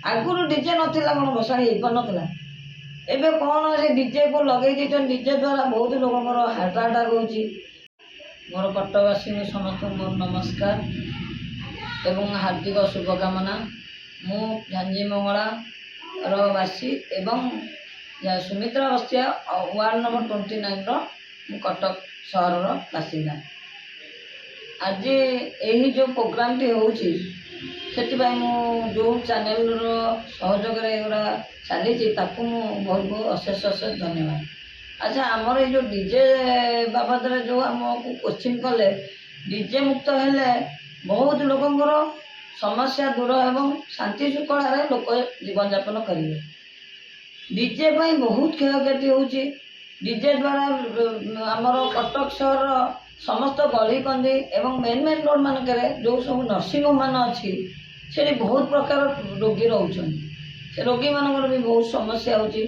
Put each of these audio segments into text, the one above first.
आगुरी DJ नथिला कौन भसाणी हो पारा एबे कौन से डीजे को लगे डीजे द्वारा बहुत लोक हार्ट अटैक होची। मोर कटकवासी समस्त मोर नमस्कार एवं हार्दिक शुभकामना। मु झांझी मंगला वासी एवं सुमित्रा बस्तिया वार्ड नंबर 29 मु कटक सहर बासिंदा। आज यही जो प्रोग्राम टी होची सेतिबाई मु जो चैनल रो सहयोग रे एरा चली बहुत बहुत अशेष अशेष धन्यवाद। अच्छा आमर ये जो डीजे बाबद जो आमको क्वेश्चन कले डीजे मुक्त हेले बहुत लोकंर समस्या दूर एवं शांति शृंखला लोक जीवन यापन करेंगे। डीजे पाई बहुत क्षयक्षति होची। डीजे द्वारा आमर कटक सहर समस्त गली कंदी एवं मेन मेन रोड मानक जो सब नर्सिंग होम मान अच्छी से बहुत प्रकार रोगी रोचन से रोगी मानकर भी बहुत समस्या होची।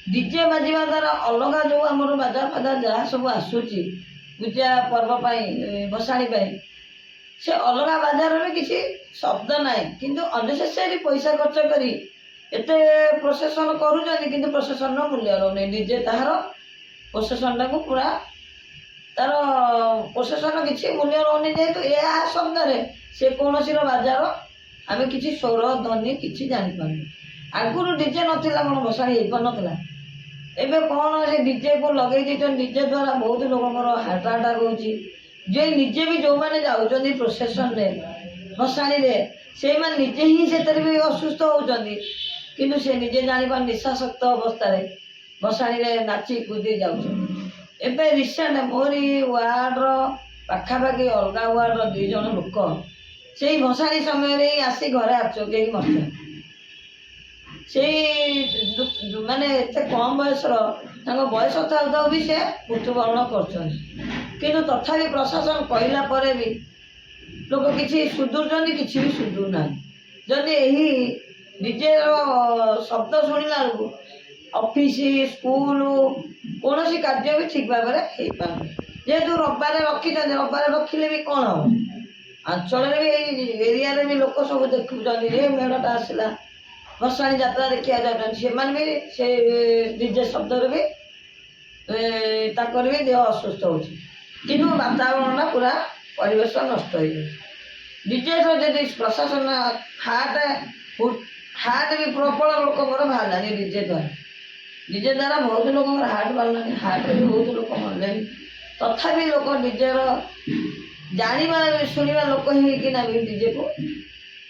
डीजे बाजिवा द्वारा अलग जो आमर बाजा फाजा जहाँ सब आसूची पूजा पर्व भसाणी से अलग बाजार में किसी शब्द नाई किंतु अननेसेसरी पैसा खर्च करी एते प्रोसेसन करूछन किंतु प्रोसेसन मूल्य रोने डीजे तार प्रोसेसन टाक पूरा तार प्रोसेसन किसी मूल्य रोने जेहेतु यह शब्द से कौन सी बाजार आम कि स्वर ध्वनि किसी जापार आगुरी डीजे नथिला कौन भसाणी हो पारा एबे कौन से डीजे को लगे डीजे द्वारा बहुत लोक हार्ट अटैक होची। जे निजे भी जो मैंने जाऊँच प्रोसेसन रे भसाणी रे से निजे ही से भी असुस्थ होती किंतु से निजे जानिपार निशाशक्त अवस्था भसाणी रे नाची कूदी जाऊे। रिसेंट मोरी वार्ड पाखापाखि अलग वार्ड 2 जन लोक से भसाणी समय आसी घरे आचके मरते से माने एते कम बयस बयस था भी से मृत्युवरण कर तथापि प्रशासन कहला पर भी लोक किसी सुधुर किसी भी सुधुर ना जदि यही डीजे शब्द शुणिला ऑफिस स्कूल कौन सी कार्य भी ठीक भाव में हो पार जेहेतु रविवार रखी रविवार रखिले भी कौन हम अंचल भी एरिया भी लोक सब देखुं मेढ़टा आसला भसाणी यात्रा देखा जाए भी से डीजे शब्द भी भी देह असुस्थ होची किंतु वातावरण पूरा परिवेश नष्ट हो डीजे जदि प्रशासन हार्ट भी प्रबल लोक बाहर डीजे द्वारा बहुत लोक हार्ट बाहर हार्ट भी बहुत लोक मरले तथापि लोक डीजे जाना शुणा लोक ही भी डीजे को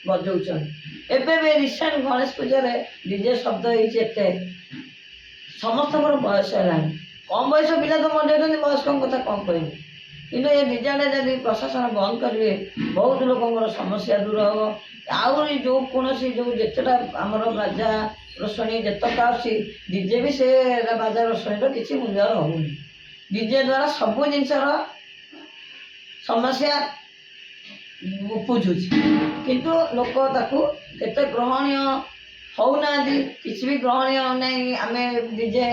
बजाऊन। एवं रिसेंट गणेश पूजा डीजे शब्द होते समस्त बयस है कम बयस पिला तो मजाऊँ वयस्क कथा कौन कह कि डीजे जब प्रशासन बंद करेंगे बहुत लोक समस्या दूर हम आहरी जो कौन जो जितेटा आमर बाजा रोषणी जितक आसी डीजे भी से बाजा रोषणी किसी मूल्य रोनी डीजे द्वारा सब जिनसर समस्या उपजुची किंतु लोक ताकू एत ग्रहणीय होना किसी भी ग्रहणीय नहीं आम डीजे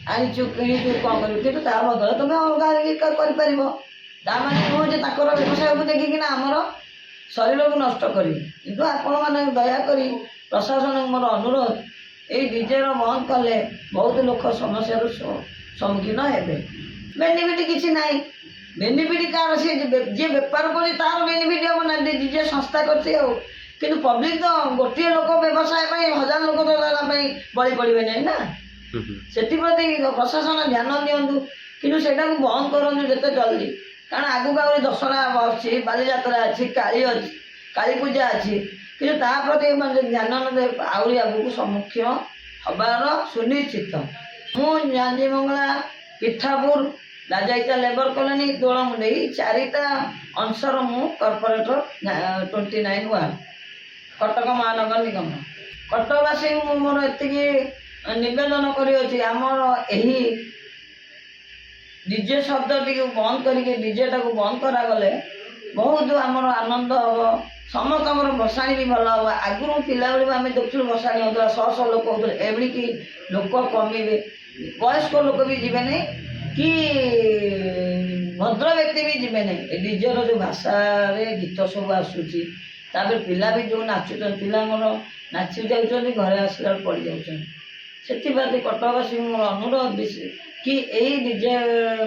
आनीचु किणीचु कौन करूँ कि बदल तुम अलग कर नुहे व्यवसाय को देखिकिना आमर शरीर को नष्ट कर किंतु आपण मैंने दयाक प्रशासन मोर अनुरोध ये डीजे बंद कले बहुत लोक समस्या सम्मुखीन हे बेनिफिट किसी ना बेनिफिट कार सी जी बेपार कर तार बेनिफिट हम ना डीजे संस्था कर पब्लिक तो गोटे लोक व्यवसाय 1000 लोक तो बड़ी पड़े ना से प्रशासन ध्यान दिंतु कि से बंद करूँ जिते जल्दी कारण आगुक आ दशहरा अच्छी बालीजात्रा अच्छी काली पूजा अच्छी कि प्रति ध्यान नदे आहरी आगू सम्मुखीन हबार सुनिश्चित। मुझे झांझी मंगला पिठापुर राजाईता लेबर कॉलोनी दोलमुंडे 4टा अंशर मु कॉर्पोरेटर 29 वार्ड कटक महानगर निगम कटकवासी मोर एति नवेदन कर आमर यही डीजे शब्द टी बंद करके डीजे टाक बंद करागले बहुत आमर आनंद हम समस्त भसाणी भी भल हम आगुरी पिला आम देखु भसाणी होता 100 लोक होते एवं लोक कमिबे वयस्क लोक भी जीवे नहीं कि भद्र व्यक्ति भी जीवे नहीं डीजे जो भाषा गीत सब आसूची ତାପରେ ପିଲା ବି ଯେଉଁ ନାଚୁଛନ୍ତି ପିଲା ଆମର ନାଚି ଯାଉଛନ୍ତି ଘରେ ଆସିଲା ବେଳକୁ ପଡ଼ି ଯାଉଛନ୍ତି। ସେଥିପ୍ରତି କଟକବାସୀଙ୍କୁ ମୋର ଅନୁରୋଧ କି ଏଇ ଡିଜେ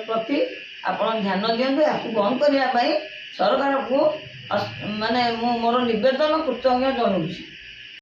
ପ୍ରତି ଆପଣ ଧ୍ୟାନ ଦିଅନ୍ତୁ। ୟାକୁ ବନ୍ଦ କରିବା ପାଇଁ ସରକାରକୁ ମାନେ ମୁଁ ମୋର ନିବେଦନ କୃତଜ୍ଞ ଜଣାଉଛି।